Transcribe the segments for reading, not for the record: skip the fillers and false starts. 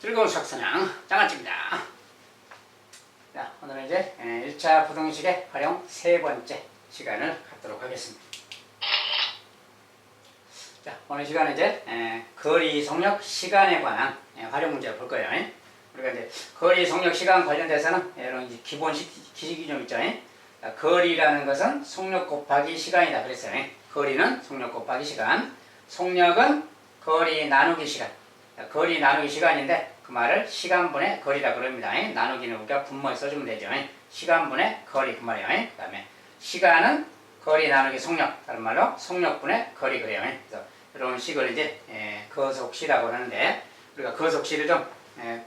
즐거운 수학사냥 장아찌입니다. 자, 오늘은 이제 1차 부등식의 활용 세 번째 시간을 갖도록 하겠습니다. 자, 오늘 시간은 이제 거리, 속력, 시간에 관한 활용 문제를 볼 거예요. 우리가 이제 거리, 속력, 시간 관련돼서는 이런 기본 기식이 좀 있죠. 자, 거리라는 것은 속력 곱하기 시간이다 그랬어요. 거리는 속력 곱하기 시간, 속력은 거리 나누기 시간. 자, 거리 나누기 시간인데 그 말을 시간분의 거리라 그럽니다. 나누기는 우리가 분모에 써주면 되죠. 시간분의 거리 그 말이에요. 그 다음에 시간은 거리 나누기 속력, 다른 말로 속력분의 거리 그래요. 그래서 이런 식을 이제 거속시라고 하는데 우리가 거속시를 좀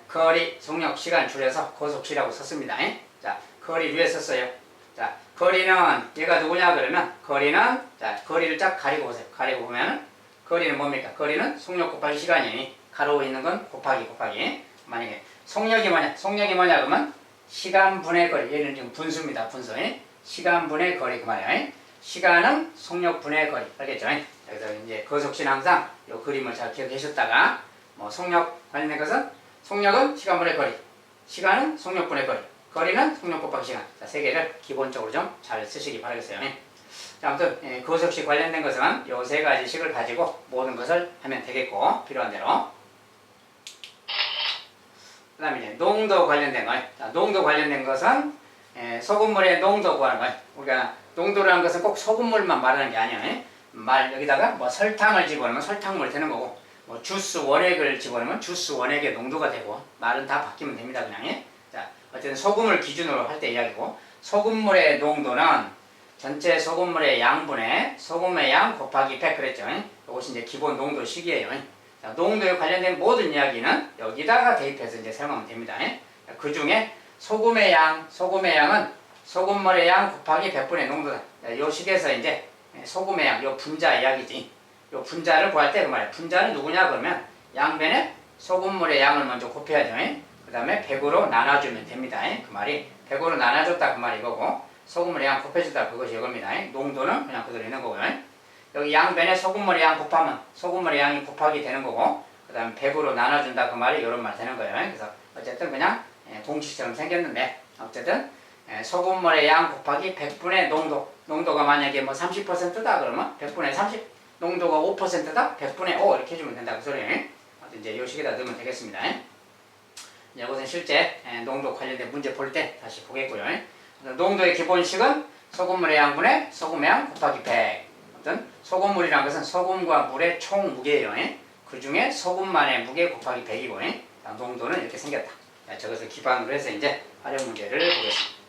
거리, 속력, 시간 줄여서 거속시라고 썼습니다. 자, 거리 위에 썼어요. 자, 거리는 얘가 누구냐 그러면 거리는 자, 거리를 쫙 가리고 보세요. 가리고 보면 거리는 뭡니까? 거리는 속력 곱하기 시간이니 가로 있는 건 곱하기. 만약에 속력이 뭐냐 그러면 시간분의 거리. 얘는 지금 분수입니다. 분수. 시간분의 거리 그 말이에요. 시간은 속력분의 거리. 알겠죠? 그래서 이제 거속시는 항상 이 그림을 잘 기억하셨다가 뭐 속력 관련된 것은 속력은 시간분의 거리, 시간은 속력분의 거리, 거리는 속력 곱하기 시간. 자, 세 개를 기본적으로 좀 잘 쓰시기 바라겠어요. 자, 아무튼 거속시 관련된 것은 이 세 가지 식을 가지고 모든 것을 하면 되겠고 필요한 대로. 그 다음에 이제 농도 관련된 거. 자, 농도 관련된 것은 소금물의 농도 구하는 거. 우리가 농도라는 것은 꼭 소금물만 말하는 게 아니에요. 여기다가 뭐 설탕을 집어넣으면 설탕물이 되는 거고, 뭐 주스 원액을 집어넣으면 주스 원액의 농도가 되고, 말은 다 바뀌면 됩니다, 그냥. 자, 어쨌든 소금을 기준으로 할 때 이야기고, 소금물의 농도는 전체 소금물의 양분의 소금의 양 곱하기 100 그랬죠. 이것이 이제 기본 농도식이에요. 자, 농도에 관련된 모든 이야기는 여기다가 대입해서 이제 사용하면 됩니다. 그 중에 소금의 양은 소금물의 양 곱하기 100분의 농도다. 이 식에서 이제 소금의 양, 요 분자 이야기지. 요 분자를 구할 때 그 말이에요. 분자는 누구냐 그러면 양변에 소금물의 양을 먼저 곱해야죠. 그 다음에 100으로 나눠주면 됩니다. 그 말이 100으로 나눠줬다 그 말이 이거고, 소금물의 양 곱해줬다 그것이 이겁니다. 농도는 그냥 그대로 있는 거고요. 여기 양변에 소금물의 양 곱하면 소금물의 양이 곱하기 되는 거고, 그 다음에 100으로 나눠준다 그 말이 이런 말 되는 거예요. 그래서 어쨌든 그냥 공식처럼 생겼는데, 어쨌든 소금물의 양 곱하기 100분의 농도가 만약에 뭐 30%다 그러면 100분의 30, 농도가 5%다 100분의 5 이렇게 해주면 된다 그 소리예요. 이제 요 식에다 넣으면 되겠습니다. 이것은 실제 농도 관련된 문제 볼 때 다시 보겠고요. 농도의 기본식은 소금물의 양분의 소금의 양 곱하기 100. 어떤 소금물이라는 것은 소금과 물의 총 무게예요. 그 중에 소금만의 무게 곱하기 100이고, 농도는 이렇게 생겼다. 자, 저것을 기반으로 해서 이제 활용 문제를 보겠습니다.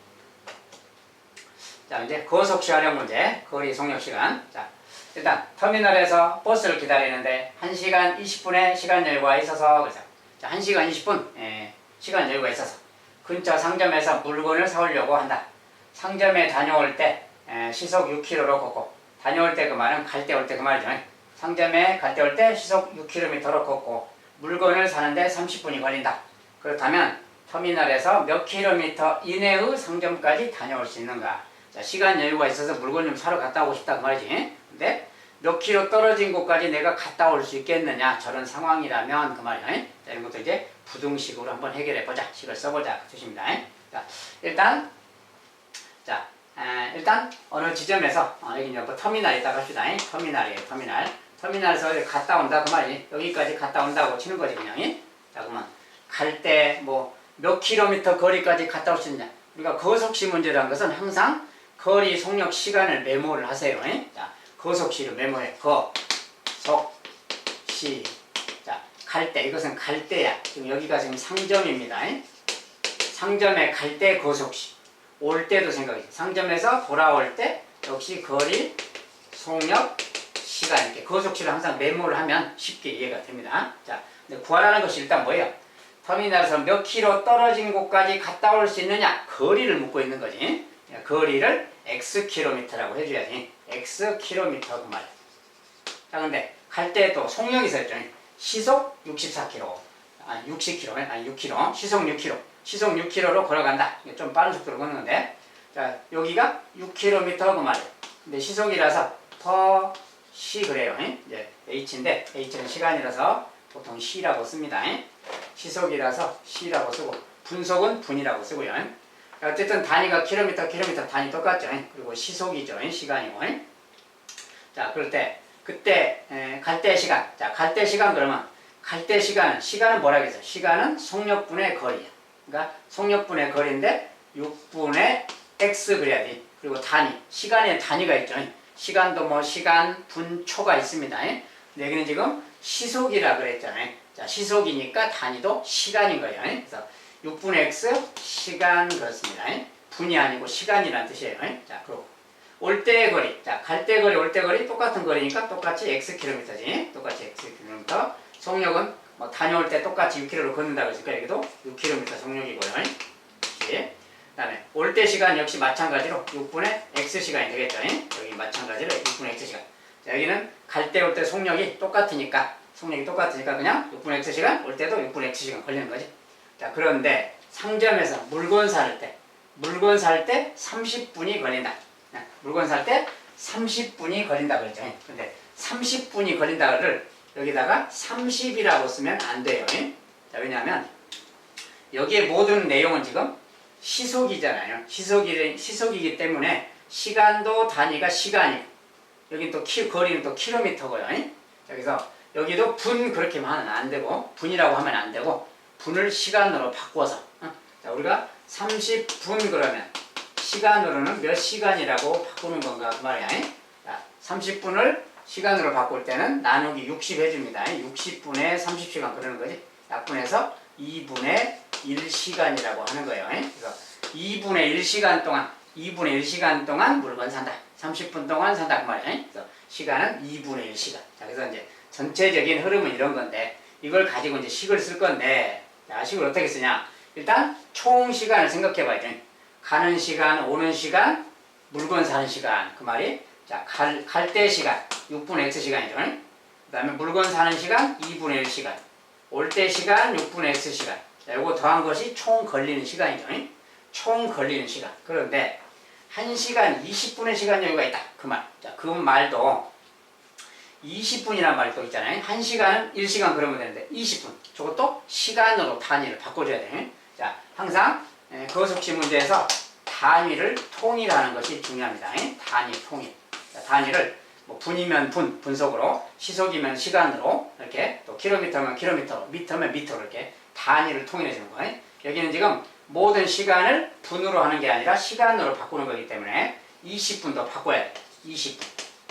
자, 이제 거속시 활용 문제, 거리 속력 시간. 자, 일단 터미널에서 버스를 기다리는데 1시간 20분의 시간 여유가 있어서, 그래서 자, 1시간 20분 시간 여유가 있어서 근처 상점에서 물건을 사오려고 한다. 상점에 다녀올 때 시속 6km로 걷고, 다녀올 때 그 말은 갈 때 올 때 그 말이죠. 상점에 갈 때 올 때 시속 6km로 걷고 물건을 사는데 30분이 걸린다. 그렇다면 터미널에서 몇 킬로미터 이내의 상점까지 다녀올 수 있는가? 자, 시간 여유가 있어서 물건 좀 사러 갔다 오고 싶다 그 말이지. 근데 몇 킬로 떨어진 곳까지 내가 갔다 올 수 있겠느냐? 저런 상황이라면 그 말이야. 자, 이런 것도 이제 부등식으로 한번 해결해 보자. 식을 써보자 그 뜻입니다. 자, 일단 어느 지점에서 여기 이제 뭐 터미널이 있다고 합시다. 터미널이에요. 터미널에서 갔다 온다 그 말이 여기까지 갔다 온다고 치는 거지 그냥. 자, 그러면 갈 때 뭐 몇 킬로미터 거리까지 갔다 올 수 있냐? 우리가 거속시 문제라는 것은 항상 거리, 속력, 시간을 메모를 하세요. 자, 거속시를 메모해. 거속시. 자, 갈 때, 이것은 갈 때야. 지금 여기가 지금 상점입니다. 상점에 갈 때 거속시. 올 때도 생각이지. 상점에서 돌아올 때 역시 거리, 속력, 시간 이렇게 거속시를 항상 메모를 하면 쉽게 이해가 됩니다. 자, 근데 구하라는 것이 일단 뭐예요? 터미널에서 몇 킬로 떨어진 곳까지 갔다 올 수 있느냐? 거리를 묻고 있는 거지. 거리를 x 킬로미터라고 해줘야지. x 킬로미터 그 말. 자, 근데 갈 때 또 속력이 있었죠. 시속 64km. 6km. 시속 6km. 시속 6km로 걸어간다. 좀 빠른 속도로 걷는데, 자, 여기가 6km 그 말이에요. 근데 시속이라서 per 시 그래요. 이제 h인데 h는 시간이라서 보통 C라고 씁니다. 시속이라서 C라고 쓰고 분속은 분이라고 쓰고요. 어쨌든 단위가 킬로미터 단위 똑같죠. 그리고 시속이죠. 시간이고. 자, 그럴 때 그때 갈 때 시간. 자, 갈 때 시간 그러면 갈 때 시간은 뭐라 그랬어요? 시간은 속력분의 거리야. 그러니까 속력분의 거리인데 6분의 x 그래야 돼. 그리고 단위. 시간에 단위가 있죠. 시간도 뭐 시간, 분, 초가 있습니다. 근데 여기는 지금 시속이라 그랬잖아요. 자, 시속이니까 단위도 시간인 거예요. 그래서 6분의 x 시간 그렇습니다. 분이 아니고 시간이라는 뜻이에요. 자, 그리고 올 때의 거리. 자, 갈 때 거리, 올 때 거리 똑같은 거리니까 똑같이 x 킬로미터지. 똑같이 x 킬로미터. 속력은 뭐 다녀올 때 똑같이 6km로 걷는다고 했으니까 여기도 6km 속력이고요. 그 다음에 올 때 시간 역시 마찬가지로 6분의 x 시간이 되겠죠. 여기 마찬가지로 6분의 x 시간. 자, 여기는 갈 때 올 때 속력이 똑같으니까 그냥 6분의 x 시간, 올 때도 6분의 x 시간 걸리는 거지. 자, 그런데 상점에서 물건 살 때 30분이 걸린다. 물건 살 때 30분이 걸린다 그랬죠. 근데 30분이 걸린다를 여기다가 30이라고 쓰면 안 돼요. 자, 왜냐하면 여기에 모든 내용은 지금 시속이잖아요. 시속이기 때문에 시간도 단위가 시간이고 여긴 또 거리는 또 킬로미터고요. 자, 그래서 여기도 분 그렇게 하면 안 되고 분이라고 하면 안 되고 분을 시간으로 바꿔서 자, 우리가 30분 그러면 시간으로는 몇 시간이라고 바꾸는 건가 그 말이야. 자, 30분을 시간으로 바꿀 때는 나누기 60 해줍니다. 60분에 30시간 그러는 거지. 약분해서 2분의 1시간이라고 하는 거예요. 그래서 2분의 1시간 동안 물건 산다. 30분 동안 산다 그 말이야. 그래서 시간은 2분의 1시간. 자, 그래서 이제 전체적인 흐름은 이런 건데 이걸 가지고 이제 식을 쓸 건데 자, 식을 어떻게 쓰냐? 일단 총 시간을 생각해 봐야죠. 가는 시간, 오는 시간, 물건 사는 시간 그 말이 자, 갈 때 시간 6분의 x시간이죠. 그 다음에 물건 사는 시간 2분의 1시간 올 때 시간 6분의 x시간 자, 요거 더한 것이 총 걸리는 시간이죠. 총 걸리는 시간. 그런데 1시간 20분의 시간 여유가 있다. 그 말. 자, 그 말도 20분이란 말이 또 있잖아요. 1시간은 1시간 그러면 되는데 20분. 저것도 시간으로 단위를 바꿔줘야 돼요. 자, 항상 거속시 문제에서 단위를 통일하는 것이 중요합니다. 단위 통일. 자, 단위를 뭐 분이면 분속으로, 시속이면 시간으로, 이렇게 또 킬로미터면 킬로미터로, 미터면 미터로 이렇게 단위를 통일해 주는 거예요. 여기는 지금 모든 시간을 분으로 하는 게 아니라 시간으로 바꾸는 거기 때문에 20분도 바꿔야 돼. 20분.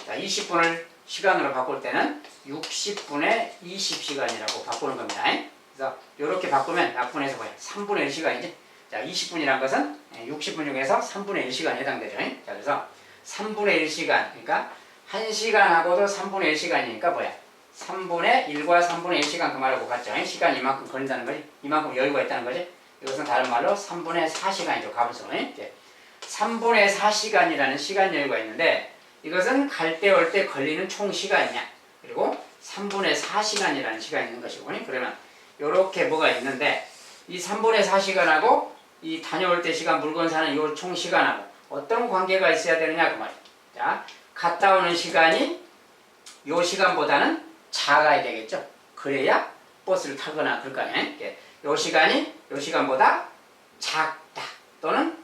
자, 20분을 시간으로 바꿀 때는 60분의 20시간이라고 바꾸는 겁니다. 그래서 이렇게 바꾸면 약분해서 뭐야? 3분의 1시간이지. 자, 20분이란 것은 60분 중에서 3분의 1시간에 해당되죠. 자, 그래서 3분의 1시간, 그러니까 1시간하고도 3분의 1시간이니까 뭐야? 3분의 1과 3분의 1시간 그 말하고 같죠. 시간이 이만큼 걸린다는 거지. 이만큼 여유가 있다는 거지. 이것은 다른 말로 3분의 4시간이죠. 가분수. 3분의 4시간이라는 시간 여유가 있는데 이것은 갈 때 올 때 걸리는 총 시간이냐. 그리고 3분의 4시간이라는 시간이 있는 것이고 그러면 이렇게 뭐가 있는데 이 3분의 4시간하고 이 다녀올 때 시간 물건 사는 이 총 시간하고 어떤 관계가 있어야 되느냐 그 말이에요. 자, 갔다 오는 시간이 이 시간보다는 작아야 되겠죠. 그래야 버스를 타거나 그럴 거 아니에요. 이 시간이 이 시간보다 작다 또는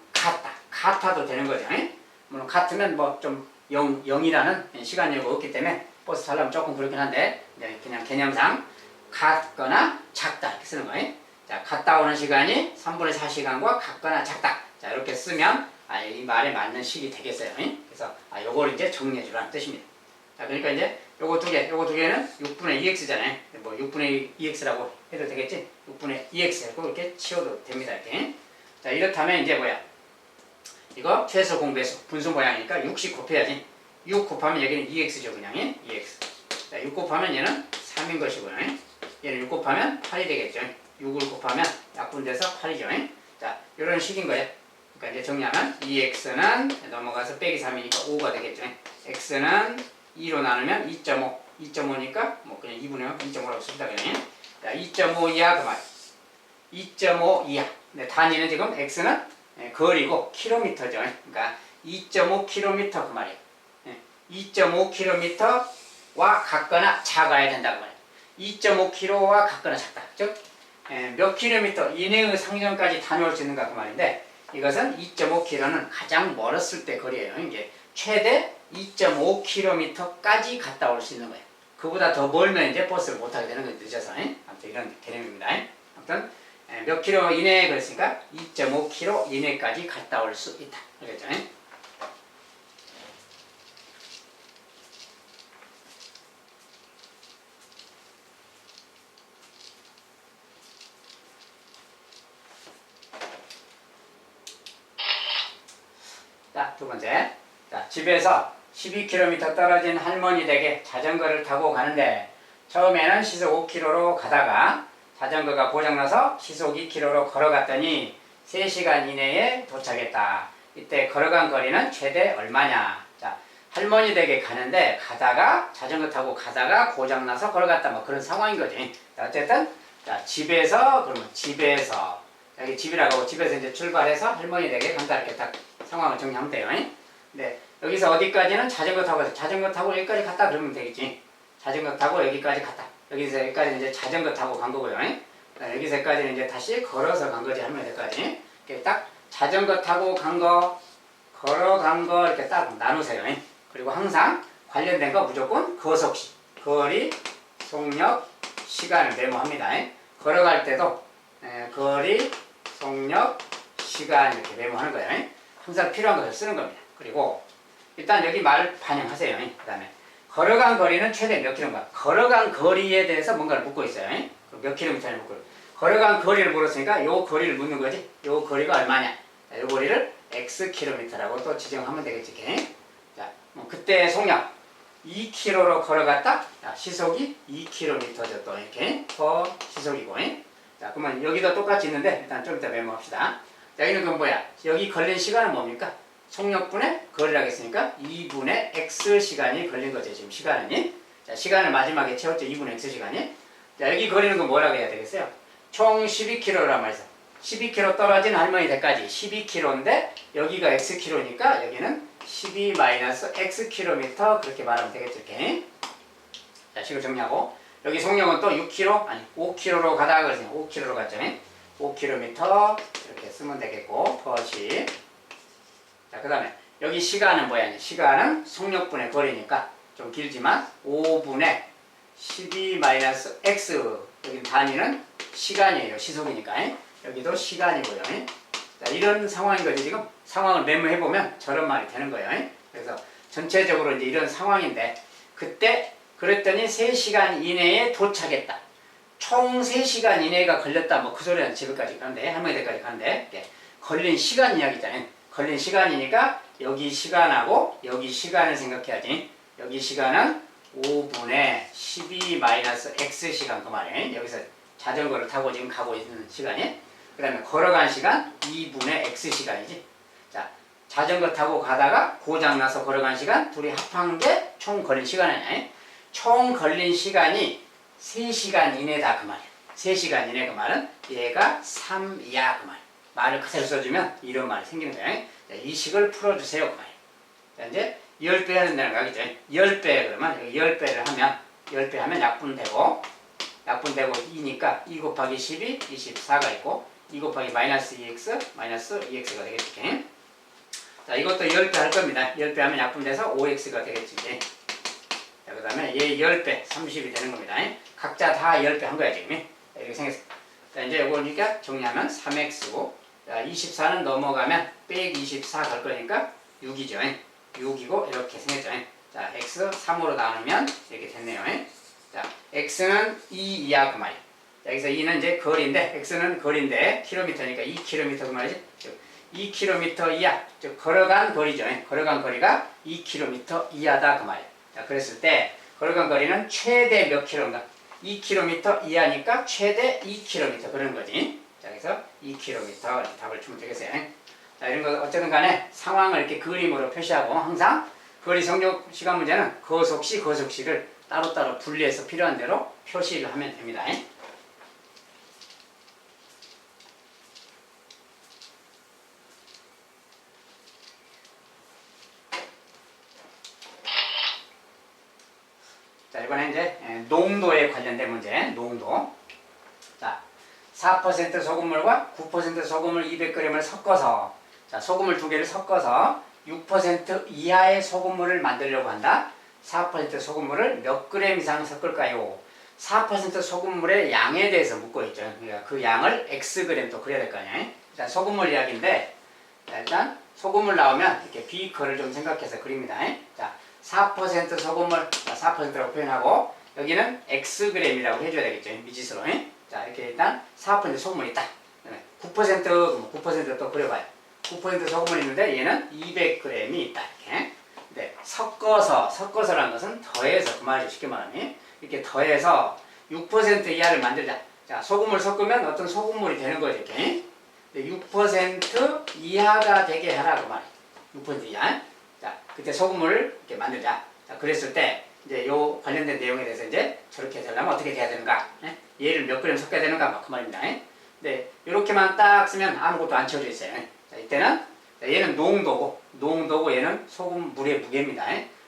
같아도 되는 거죠. 물론 같으면 뭐 좀 0이라는 시간 여유가 없기 때문에 버스 타려면 조금 그렇긴 한데 그냥 개념상 같거나 작다 이렇게 쓰는 거예요. 자, 갔다 오는 시간이 3분의 4시간과 같거나 작다. 자, 이렇게 쓰면 이 말에 맞는 식이 되겠어요. 그래서 요걸 이제 정리해 주라는 뜻입니다. 자, 그러니까 이제 요거 두 개는 6분의 2x잖아요. 뭐 6분의 2x라고 해도 되겠지? 6분의 2x 하고 이렇게 치워도 됩니다. 이렇게. 자, 이렇다면 이제 뭐야? 이거 최소 공배수 분수 모양이니까 60 곱해야지. 6 곱하면 여기는 2x죠, 그냥. 2x. 자, 6 곱하면 얘는 3인 것이고요. 얘는 6 곱하면 8이 되겠죠. 6을 곱하면 약분돼서 8이죠. 자, 이런 식인 거예요. 그러니까 이제 정리하면 2x는 넘어가서 빼기 3이니까 5가 되겠죠. x는 2로 나누면 2.5. 2.5니까 뭐 그냥 2분의 2.5라고 씁니다. 그냥. 자, 2.5 이하 그 말. 2.5 이하. 근데 단위는 지금 x는 거리고 킬로미터죠. 그러니까 2.5km 그 말이에요. 2.5km와 같거나 작아야 된다고 말이에요. 2.5km와 같거나 작다. 즉 몇 킬로미터 이내의 상점까지 다녀올 수 있는가 그 말인데, 이것은 2.5km는 가장 멀었을 때 거리예요. 이게 최대 2.5km까지 갔다 올 수 있는 거예요. 그보다 더 멀면 이제 버스를 못 타게 되는 거예요. 늦어서. 아무튼 이런 개념입니다. 아무튼 몇 킬로 이내에 그랬으니까 2.5km 이내까지 갔다 올 수 있다. 알겠죠? 자, 두 번째. 자, 집에서 12km 떨어진 할머니 댁에 자전거를 타고 가는데, 처음에는 시속 5km로 가다가 자전거가 고장나서 시속 2km로 걸어갔더니 3시간 이내에 도착했다. 이때 걸어간 거리는 최대 얼마냐? 자, 할머니 댁에 가는데 가다가 자전거 타고 가다가 고장나서 걸어갔다, 뭐 그런 상황인 거지. 자, 어쨌든 자, 집에서, 그러면 집에서, 여기 집이라고 하고 집에서 이제 출발해서 할머니 댁에 간다, 이렇게 딱 상황을 정리하면 돼요. 네, 여기서 어디까지는 자전거 타고 가서 자전거 타고 여기까지 갔다 그러면 되겠지. 자전거 타고 여기까지 갔다. 여기서 여기까지 이제 자전거 타고 간 거고요. 여기서 여기까지는 이제 다시 걸어서 간 거지, 할머니 댁까지. 이렇게 딱 자전거 타고 간 거, 걸어간 거 이렇게 딱 나누세요. 그리고 항상 관련된 거 무조건 거속시, 거리, 속력, 시간을 메모합니다. 걸어갈 때도 거리, 속력, 시간 이렇게 메모하는 거예요. 항상 필요한 것을 쓰는 겁니다. 그리고 일단 여기 말 반영하세요. 그 다음에 걸어간 거리는 최대 몇 킬로인가? 걸어간 거리에 대해서 뭔가를 묻고 있어요. 몇 킬로미터를 묻고. 걸어간 거리를 물었으니까 요 거리를 묻는 거지. 요 거리가 얼마냐? 자, 요 거리를 x 킬로미터라고 또 지정하면 되겠지. 자, 뭐 그때 속력 2km로 걸어갔다. 자, 시속이 2km죠. 또 이렇게 더 시속이고. 자, 그러면 여기도 똑같이 있는데 일단 좀 이따 메모합시다. 자, 여기는 그럼 뭐야? 여기 걸린 시간은 뭡니까? 속력분의 거리라고 했으니까 2분의 x 시간이 걸린 거죠. 지금 시간은. 자, 시간을 마지막에 채웠죠. 2분의 x 시간이. 자, 여기 거리는 건 뭐라고 해야 되겠어요? 총 12km란 말이죠. 12km 떨어진 할머니 댁까지 12km인데 여기가 xkm니까 여기는 12-x km 그렇게 말하면 되겠죠. 이렇게. 자, 식을 정리하고 여기 속력은 또 6km? 아니 5km로 가다가 그러세요. 5km로 갔죠. 5km 이렇게 쓰면 되겠고 퍼시. 자, 그 다음에 여기 시간은 뭐야? 시간은 속력분의 거리니까 좀 길지만 5분의 12-x, 여기 단위는 시간이에요. 시속이니까. 여기도 시간이고요. 자, 이런 상황인 거지. 지금 상황을 메모해보면 저런 말이 되는 거예요. 그래서 전체적으로 이제 이런 상황인데, 그때 그랬더니 3시간 이내에 도착했다. 총 3시간 이내가 걸렸다. 뭐 그 소리는 집에까지 가는데, 할머니 댁까지 가는데, 걸린 시간 이야기잖아요. 걸린 시간이니까 여기 시간하고 여기 시간을 생각해야지. 여기 시간은 5분의 12-x 시간 그 말이에요. 여기서 자전거를 타고 지금 가고 있는 시간이. 그 다음에 걸어간 시간 2분의 x 시간이지. 자, 자전거 타고 가다가 고장나서 걸어간 시간 둘이 합한 게 총 걸린 시간 아니야. 총 걸린 시간이 3시간 이내다 그 말이야. 3시간 이내 그 말은 얘가 3이야 그 말. 말을 그대로 써주면 이런 말이 생기는 거야. 자, 이 식을 풀어주세요 그 말이야. 자, 이제 10배 하는 거죠. 10배 그러면 10배를 하면 10배 하면 약분되고 2니까 2 곱하기 12, 24가 있고 2 곱하기 마이너스 2x, 마이너스 2x가 되겠지. 자, 이것도 10배 할 겁니다. 10배 하면 약분돼서 5x가 되겠지. 자, 그 다음에 얘 10배, 30이 되는 겁니다. 각자 다 10배 한 거야, 지금. 자, 이렇게 생겼어. 자, 이제 요거니까 정리하면 3x고, 자, 24는 넘어가면 빼기 24 갈 거니까 6이죠. 6이고, 이렇게 생겼죠. 자, x 3으로 나누면 이렇게 됐네요. 자, x는 2이야, 그 말이야. 자, 여기서 2는 이제 거리인데, x는 거리인데, 킬로미터니까 2km 그 말이지. 2km 이하, 즉 걸어간 거리죠. 걸어간 거리가 2km 이하다 그 말이에요. 자, 그랬을 때 걸어간 거리는 최대 몇 킬로인가? 2km 이하니까 최대 2km 그런 거지. 자, 그래서 2km 이렇게 답을 주면 되겠어요. 자, 이런 거 어쨌든 간에 상황을 이렇게 그림으로 표시하고 항상 거리 속력 시간 문제는 거속시, 거속시를 따로따로 분리해서 필요한 대로 표시를 하면 됩니다. 자, 이번에 이제 농도에 관련된 문제, 농도. 자, 4% 소금물과 9% 소금물 200g을 섞어서, 자, 소금물 두 개를 섞어서 6% 이하의 소금물을 만들려고 한다. 4% 소금물을 몇 그램 이상 섞을까요? 4% 소금물의 양에 대해서 묻고 있죠. 그러니까 그 양을 X그램 또 그려야 될 거 아니에요. 일단 소금물 이야기인데, 자, 일단 소금물 나오면 이렇게 비커를 좀 생각해서 그립니다. 자, 4% 소금물, 4%라고 표현하고, 여기는 X그램이라고 해줘야 되겠죠. 미지수로. 자, 이렇게 일단 4% 소금물이 있다. 9%또 그려봐요. 9% 소금물이 있는데 얘는 200g이 있다. 이렇게. 네, 섞어서라는 것은 더해서, 그 말이죠. 쉽게 말하면. 이렇게 더해서 6% 이하를 만들자. 자, 소금물 섞으면 어떤 소금물이 되는 거죠. 이렇게. 6% 이하가 되게 하라. 그 말이에요. 6% 이하. 자, 그때 소금물을 이렇게 만들자. 자, 그랬을 때, 이제 요 관련된 내용에 대해서 이제 저렇게 되려면 어떻게 돼야 되는가? 얘를 몇 그램 섞어야 되는가? 막 그 말입니다. 네, 이렇게만 딱 쓰면 아무것도 안 채워져 있어요. 자, 이때는, 자, 얘는 농도고 얘는 소금물의 무게입니다.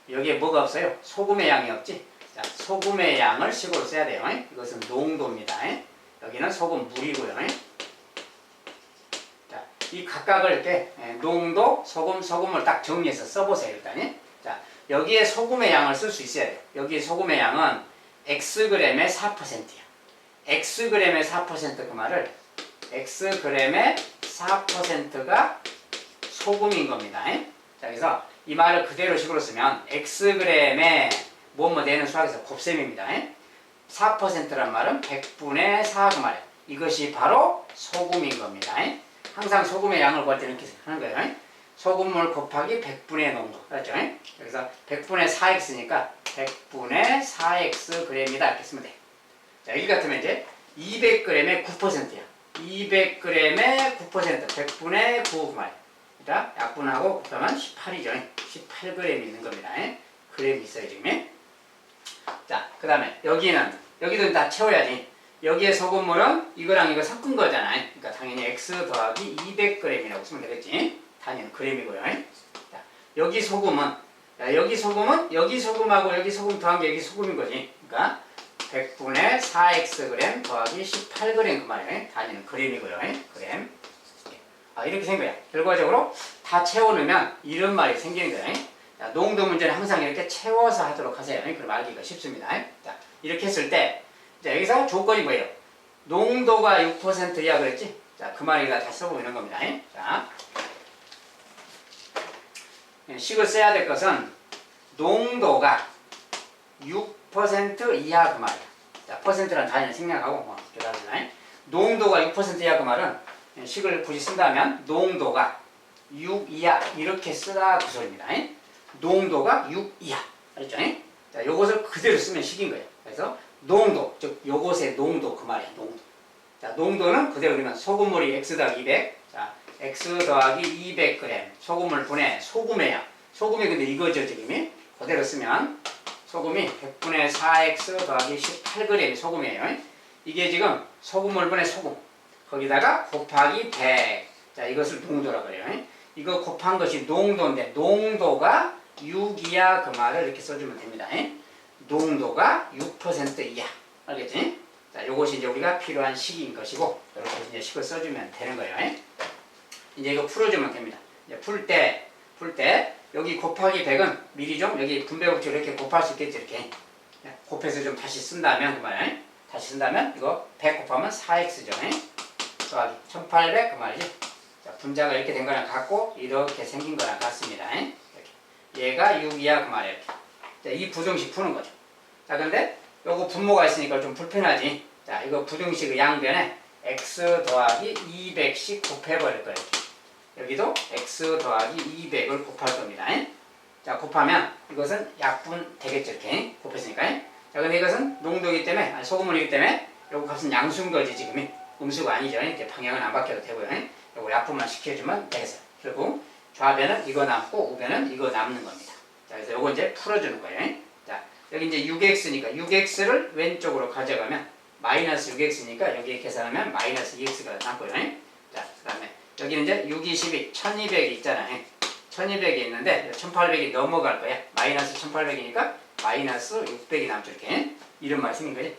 여기에 뭐가 없어요? 소금의 양이 없지? 자, 소금의 양을 식으로 써야 돼요. 이것은 농도입니다. 여기는 소금물이고요. 자, 이 각각을 이렇게 농도, 소금을 딱 정리해서 써보세요. 일단. 자, 여기에 소금의 양을 쓸 수 있어야 돼요. 여기 소금의 양은 Xg의 4%야. Xg의 4% 그 말을 Xg의 4%가 소금인 겁니다. 자, 그래서 이 말을 그대로 식으로 쓰면 Xg의 뭐뭐 되는 수학에서 곱셈입니다. 4%란 말은 100분의 4 그 말이에요. 이것이 바로 소금인 겁니다. 항상 소금의 양을 구할 때는 이렇게 하는 거예요. 소금물 곱하기 100분의 농도. 그렇죠? 그래서 100분의 4x니까 100분의 4x g이다. 이렇게 쓰면 돼. 자, 여기 같으면 이제 200g의 9%야. 200g의 9%, 100분의 9 그 말이에요. 그러니까 약분하고 곱하면 18이죠. 18g 있는 겁니다. 그램이 있어요, 지금. 자, 그 다음에 여기도 다 채워야지. 여기에 소금물은 이거랑 이거 섞은 거잖아요. 그러니까 당연히 x 더하기 200g이라고 쓰면 되겠지. 당연히 그램이고요. 자, 여기 소금은 여기 소금하고 여기 소금 더한 게 여기 소금인 거지. 그러니까 100분의 4x g 더하기 18g 그 말이에요. 당연히 그램이고요. 그램. 이렇게 생겨요. 결과적으로 다 채워놓으면 이런 말이 생기는 거예요. 자, 농도 문제는 항상 이렇게 채워서 하도록 하세요. 그럼 알기가 쉽습니다. 자, 이렇게 했을 때, 자, 여기서 조건이 뭐예요? 농도가 6% 이하 그랬지? 자, 그 말이다 다시 써보는 겁니다. 자, 식을 써야 될 것은 농도가 6% 이하 그 말이야. 자, 퍼센트란 단위는 생략하고, 농도가 6% 이하 그 말은 식을 굳이 쓴다면 농도가 6 이하 이렇게 쓰라 그 소리입니다. 농도가 6 이하. 알겠죠? 자, 요것을 그대로 쓰면 식인 거예요. 그래서 농도, 즉 요것의 농도 그 말이야. 농도. 자, 농도는 그대로 그러면 소금물이 x 더하기 200. 자, x 더하기 200g. 소금물 분의 소금의 양. 소금이 근데 이거죠, 지금이. 그대로 쓰면 소금이 100분의 4x 더하기 18g이 소금이에요. 이게 지금 소금물 분의 소금. 거기다가 곱하기 100. 자, 이것을 농도라고 그래요. 이거 곱한 것이 농도인데 농도가 6 이하 그 말을 이렇게 써주면 됩니다. 농도가 6% 이하. 알겠지? 자, 요것이 이제 우리가 필요한 식인 것이고, 이렇게 이제 식을 써주면 되는 거예요. 이제 이거 풀어주면 됩니다. 이제 풀 때, 여기 곱하기 100은 미리 좀 여기 분배법칙으로 이렇게 곱할 수 있겠지, 이렇게. 곱해서 좀 다시 쓴다면, 그 말이에요. 다시 쓴다면, 이거 100 곱하면 4x죠. 더하기 1800, 그 말이지. 자, 분자가 이렇게 된 거랑 같고, 이렇게 생긴 거랑 같습니다. 이렇게. 얘가 6 이하 그 말이에요. 자, 이 부등식 푸는 거죠. 자, 근데 요거 분모가 있으니까 좀 불편하지. 자, 이거 부등식의 양변에 x 더하기 200씩 곱해버릴 거예요. 여기도 x 더하기 200을 곱할 겁니다. 자, 곱하면 이것은 약분 되겠죠. 이렇게 곱했으니까. 자, 근데 이것은 농도이기 때문에, 아니, 소금물이기 때문에 요거 값은 양수인 거지, 지금이. 음수가 아니죠. 이렇게 방향은 안 바뀌어도 되고요. 요거 약분만 시켜주면 되겠어요. 그리고 좌변은 이거 남고 우변은 이거 남는 겁니다. 자, 그래서 요거 이제 풀어주는 거예요. 자, 여기 이제 6x니까 6x를 왼쪽으로 가져가면 마이너스 6x니까 여기에 계산하면 마이너스 2x가 남고요. 자, 그 다음에 여기는 이제 6, 22, 1200이 있잖아요. 1200이 있는데 1800이 넘어갈 거야. 마이너스 1800이니까 마이너스 600이 남죠. 이렇게. 이런 말이 생긴 거지.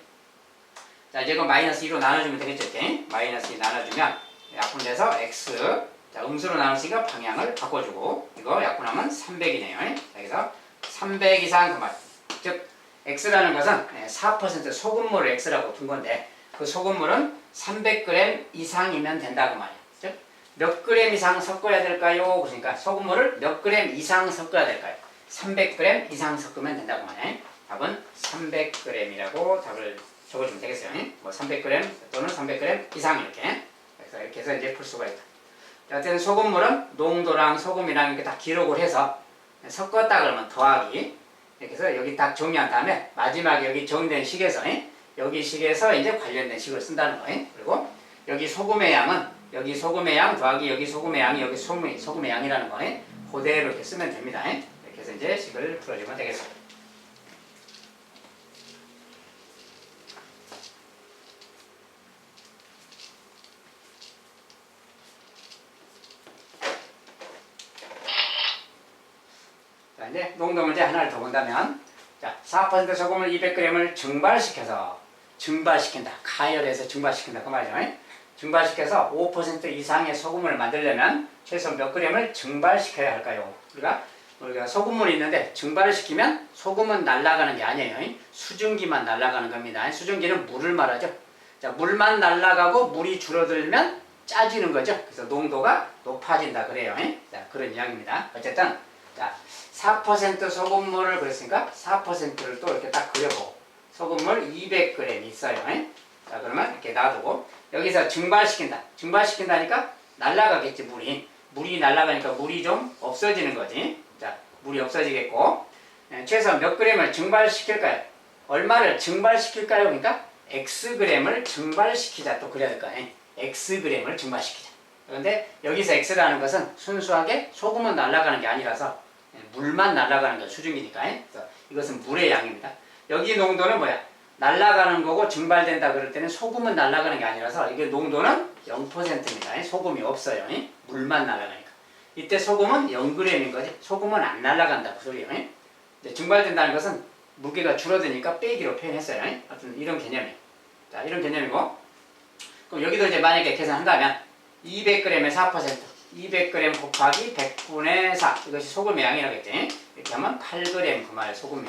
자, 이제 이거 마이너스 2로 나눠주면 되겠죠, 이렇게. 마이너스 2 나눠주면 약분돼서 x. 자, 음수로 나눴으니까 방향을 바꿔주고, 이거 약분하면 300이네요. 자, 그래서 300 이상 그 말. 즉, x라는 것은 4% 소금물을 x라고 둔 건데, 그 소금물은 300g 이상이면 된다 그 말이야. 즉, 몇 그램 이상 섞어야 될까요? 그러니까 소금물을 몇 그램 이상 섞어야 될까요? 300g 이상 섞으면 된다고 말이야. 답은 300g이라고 답을 적어주면 되겠어요. 뭐 300g 또는 300g 이상 이렇게. 그래서 이렇게 해서 이제 풀 수가 있다. 어쨌든 소금물은 농도랑 소금이랑 이렇게 딱 기록을 해서 섞었다 그러면 더하기. 이렇게 해서 여기 딱 정리한 다음에 마지막에 여기 정리된 식에서 여기 식에서 이제 관련된 식을 쓴다는 거예요. 그리고 여기 소금의 양은 여기 소금의 양 더하기 여기 소금의 양이 여기 소금의 양이라는 거예요. 그대로 이렇게 쓰면 됩니다. 이렇게 해서 이제 식을 풀어주면 되겠습니다. 자, 이제 농도 문제 하나를 더 본다면, 자, 4% 소금을 200g을 증발시킨다. 가열해서 증발시킨다. 그 말이죠. 증발시켜서 5% 이상의 소금을 만들려면 최소 몇 g을 증발시켜야 할까요? 우리가 소금물이 있는데 증발을 시키면 소금은 날아가는 게 아니에요. 수증기만 날아가는 겁니다. 수증기는 물을 말하죠. 자, 물만 날아가고 물이 줄어들면 짜지는 거죠. 그래서 농도가 높아진다 그래요. 자, 그런 이야기입니다. 어쨌든 자, 4% 소금물을 그랬으니까 4%를 또 이렇게 딱 그려보고 소금물 200g 있어요. 자, 그러면 이렇게 놔두고 여기서 증발시킨다니까 날아가겠지, 물이 날아가니까 물이 좀 없어지는 거지. 자, 물이 없어지겠고 최소 몇 g을 증발시킬까요? 얼마를 증발시킬까요? 그러니까 xg을 증발시키자 또 그래야 될 거 아니에요. xg을 증발시키자. 그런데 여기서 x라는 것은 순수하게 소금은 날아가는 게 아니라서 물만 날아가는 거 수증기니까. 그래서 이것은 물의 양입니다. 여기 농도는 뭐야? 날아가는 거고 증발된다 그럴 때는 소금은 날아가는 게 아니라서 이게 농도는 0%입니다. 소금이 없어요. 물만 날아가니까. 이때 소금은 0g인 거지. 소금은 안 날아간다 그 소리예요. 증발된다는 것은 무게가 줄어드니까 빼기로 표현했어요. 하여튼 이런 개념이에요. 자, 이런 개념이고. 그럼 여기도 이제 만약에 계산한다면 200g의 4%, 200g 곱하기 100분의 4 이것이 소금의 양이라겠지. 이렇게 하면 8g 그 말 소금이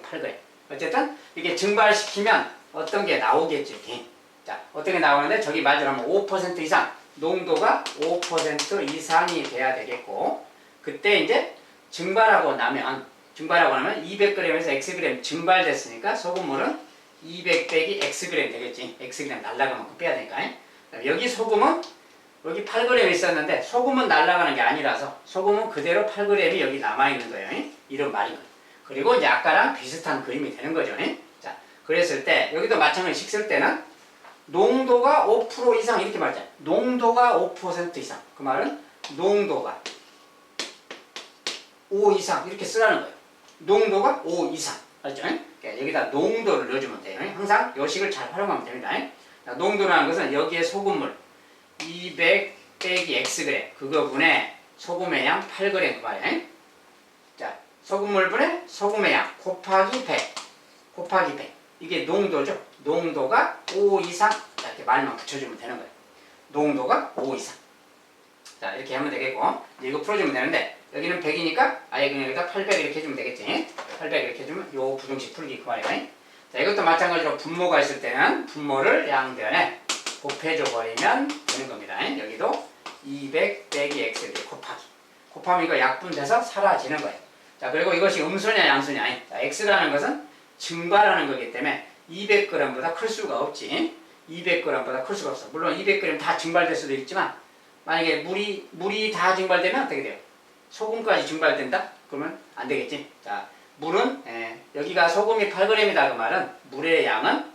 8g. 어쨌든 이게 증발시키면 어떤 게 나오겠지. 자, 어떤 게 나오는데 저기 말대로 하면 5% 이상 농도가 5% 이상이 돼야 되겠고 그때 이제 증발하고 나면 200g에서 xg 증발됐으니까 소금물은 200 빼기 xg 되겠지. xg 날아가는 만큼 빼야 되니까. 여기 소금은 여기 8g 있었는데 소금은 날아가는 게 아니라서 소금은 그대로 8g이 여기 남아있는 거예요. 이런 말인 거예요. 그리고 이제 아까랑 비슷한 그림이 되는 거죠. 자, 그랬을 때 여기도 마찬가지 식 쓸 때는 농도가 5% 이상 이렇게 말하잖아요. 농도가 5% 이상. 그 말은 농도가 5 이상 이렇게 쓰라는 거예요. 농도가 5 이상. 알죠? 그러니까 여기다 농도를 넣어주면 돼요. 항상 이 식을 잘 활용하면 됩니다. 자, 농도라는 것은 여기에 소금물 200 빼기 xg 그거분에 소금의 양 8g 그 말이에요. 자, 소금물 분의 소금의 양 곱하기 100 이게 농도죠. 농도가 5 이상 이렇게 말만 붙여주면 되는 거예요. 농도가 5 이상. 자, 이렇게 하면 되겠고 이거 풀어주면 되는데 여기는 100이니까 아예 그냥 여기다 800 이렇게 해주면 되겠지. 800 이렇게 해주면 요 부등식 풀기 그 말이에요. 자, 이것도 마찬가지로 분모가 있을 때는 분모를 양변에 곱해줘 버리면 되는 겁니다. 여기도 200 빼기 x 이렇게 곱하면 이거 약분돼서 사라지는 거예요. 자, 그리고 이것이 음수냐 양수냐. 자, x라는 것은 증발하는 거기 때문에 200g보다 클 수가 없지. 200g보다 클 수가 없어. 물론 200g 다 증발될 수도 있지만 만약에 물이 다 증발되면 어떻게 돼요? 소금까지 증발된다? 그러면 안 되겠지. 자, 물은 여기가 소금이 8g이다 그 말은 물의 양은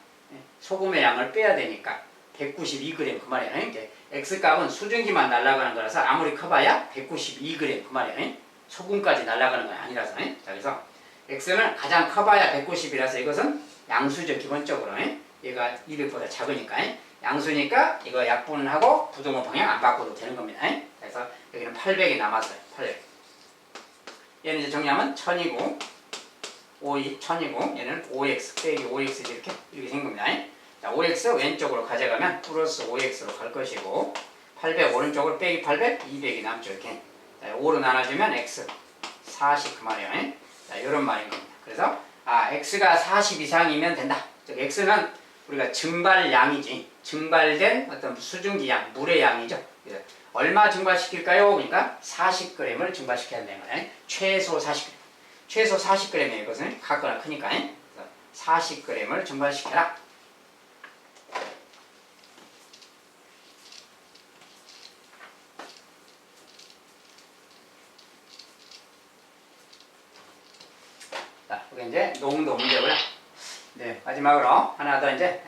소금의 양을 빼야 되니까 192g 그 말이에요. x값은 수증기만 날아가는 거라서 아무리 커봐야 192g 그 말이에요. 소금까지 날아가는 건 아니라서. 자, 그래서 x는 가장 커봐야 190이라서 이것은 양수죠. 기본적으로. 얘가 200보다 작으니까. 양수니까 이거 약분하고 부등호 방향 안 바꿔도 되는 겁니다. 그래서 여기는 800이 남았어요. 800. 얘는 이제 정리하면 1000이고 5이 1000이고 얘는 5x 빼기 5x 이렇게 생긴 겁니다. 자, 5x 왼쪽으로 가져가면 플러스 5x로 갈 것이고 800 오른쪽으로 빼기 800 200이 남죠. 이렇게. 자, 5로 나눠주면 x 40 그 말이에요. 자, 이런 말인 겁니다. 그래서 x가 40 이상이면 된다. 즉 x는 우리가 증발량이지. 증발된 어떤 수증기 양, 물의 양이죠. 그래서 얼마 증발시킬까요? 그러니까 40g을 증발시켜야 된다는 거예요. 최소 40g. 최소 40g의 이것은 같거나 크니까. 그래서 40g을 증발시켜라. 자, 이게 이제 농도 문제고요. 네, 마지막으로 하나 더 이제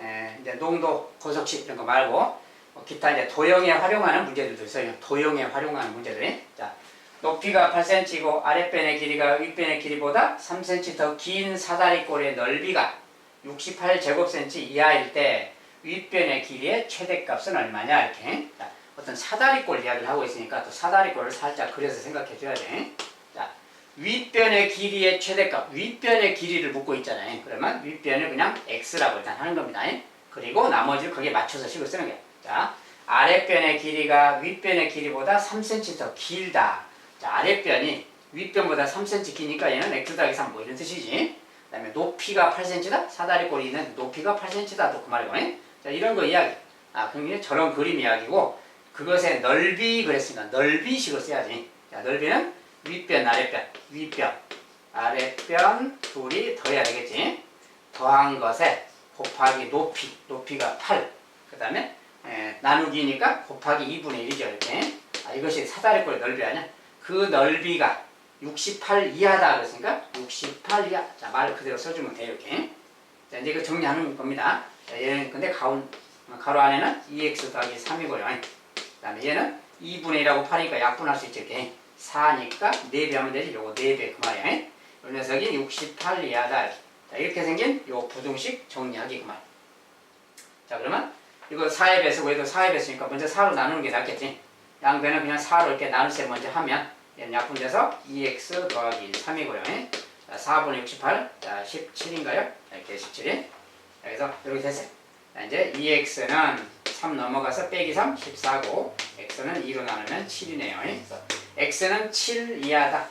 농도 고속식 이런 거 말고 기타 이제 도형에 활용하는 문제들도 있어요. 도형에 활용하는 문제들이. 자, 높이가 8cm이고 아랫변의 길이가 윗변의 길이보다 3cm 더 긴 사다리꼴의 넓이가 68제곱cm 이하일 때 윗변의 길이의 최대값은 얼마냐 이렇게. 자, 어떤 사다리꼴 이야기를 하고 있으니까 또 사다리꼴을 살짝 그려서 생각해 줘야 돼. 자, 윗변의 길이의 최대값, 윗변의 길이를 묻고 있잖아요. 그러면 윗변을 그냥 x라고 일단 하는 겁니다. 그리고 나머지를 거기에 맞춰서 식을 쓰는 거예요. 자, 아랫변의 길이가 윗변의 길이보다 3cm 더 길다. 자, 아랫변이 윗변보다 3cm 기니까 얘는 x 더하기 3 뭐 이런 뜻이지. 그 다음에 높이가 8cm다. 사다리꼴이 있는 높이가 8cm다. 또 그 말이고. 자, 이런 거 이야기. 그러면 저런 그림 이야기고 그것의 넓이 그랬으니까 넓이식을 써야지. 자, 넓이는 윗변, 아랫변, 윗변, 아랫변 둘이 더해야 되겠지. 더한 것에 곱하기 높이, 높이가 8. 그 다음에 나누기니까 곱하기 2분의 1이죠. 이렇게. 이것이 사다리꼴의 넓이 아니야. 그 넓이가 68 이하다 그랬으니까 68 이하. 자, 말 그대로 써주면 돼요. 이렇게. 자, 이제 이거 정리하는 겁니다. 자, 얘는 근데 가로 안에는 2x 더하기 3이고요. 그 다음에 얘는 2분의 1하고 8이니까 약분할 수 있죠. 이렇게. 4니까 4배 하면 되지. 요거 4배 그 말이야. 이 녀석이 68 이하다. 자, 이렇게 생긴 요 부등식 정리하기 그 말. 자, 그러면 이거 4의 배수고 얘도 4의 배수니까 먼저 4로 나누는 게 낫겠지. 양변은 그냥 4로 이렇게 나눌 셈 먼저 하면 얘는 약분돼서 2x 더하기 3이고요. 자, 4분의 68, 자, 17인가요? 이렇게 17이. 그래서 이렇게 됐어요. 자, 이제 2x는 3 넘어가서 빼기 3, 14고 x는 2로 나누면 7이네요. 그래서 x는 7 이하다.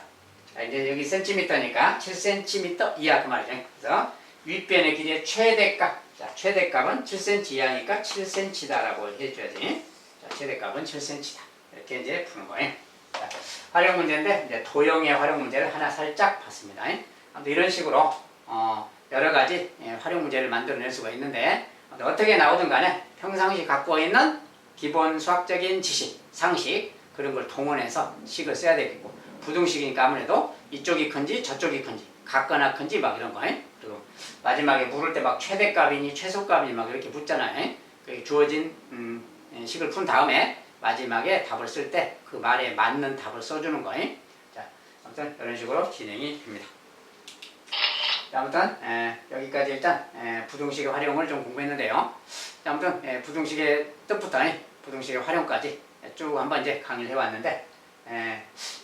자, 이제 여기 cm니까 7cm 이하 그 말이죠. 그래서 윗변의 길이의 최대값. 자, 최대값은 7cm 이하니까 7cm다라고 해줘야지. 자, 최대값은 7cm다. 이렇게 이제 푸는 거예요. 자, 활용 문제인데 이제 도형의 활용 문제를 하나 살짝 봤습니다. 아무튼 이런 식으로 여러 가지 활용 문제를 만들어낼 수가 있는데 어떻게 나오든 간에 평상시 갖고 있는 기본 수학적인 지식, 상식 그런 걸 동원해서 식을 써야 되겠고 부등식이니까 아무래도 이쪽이 큰지 저쪽이 큰지 같거나 큰지 막 이런 거. 그리고 마지막에 물을 때 막 최대값이니 최소값이니 막 이렇게 묻잖아요. 그 주어진 식을 푼 다음에 마지막에 답을 쓸 때 그 말에 맞는 답을 써주는 거예요. 자, 아무튼 이런 식으로 진행이 됩니다. 자, 아무튼 여기까지 일단 부등식의 활용을 좀 공부했는데요. 자, 아무튼 부등식의 뜻부터 부등식의 활용까지 쭉 한번 이제 강의를 해왔는데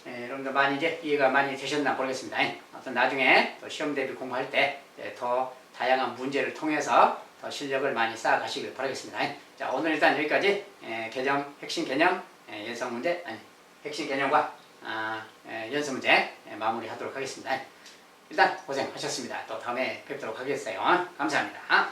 여러분들 많이 이제 이해가 많이 되셨나 모르겠습니다. 아무튼 나중에 또 시험 대비 공부할 때 더 다양한 문제를 통해서 더 실력을 많이 쌓아 가시길 바라겠습니다. 자, 오늘 일단 여기까지 개념, 핵심 개념, 연습 문제, 핵심 개념과 연습 문제 마무리하도록 하겠습니다. 일단 고생하셨습니다. 또 다음에 뵙도록 하겠어요. 감사합니다.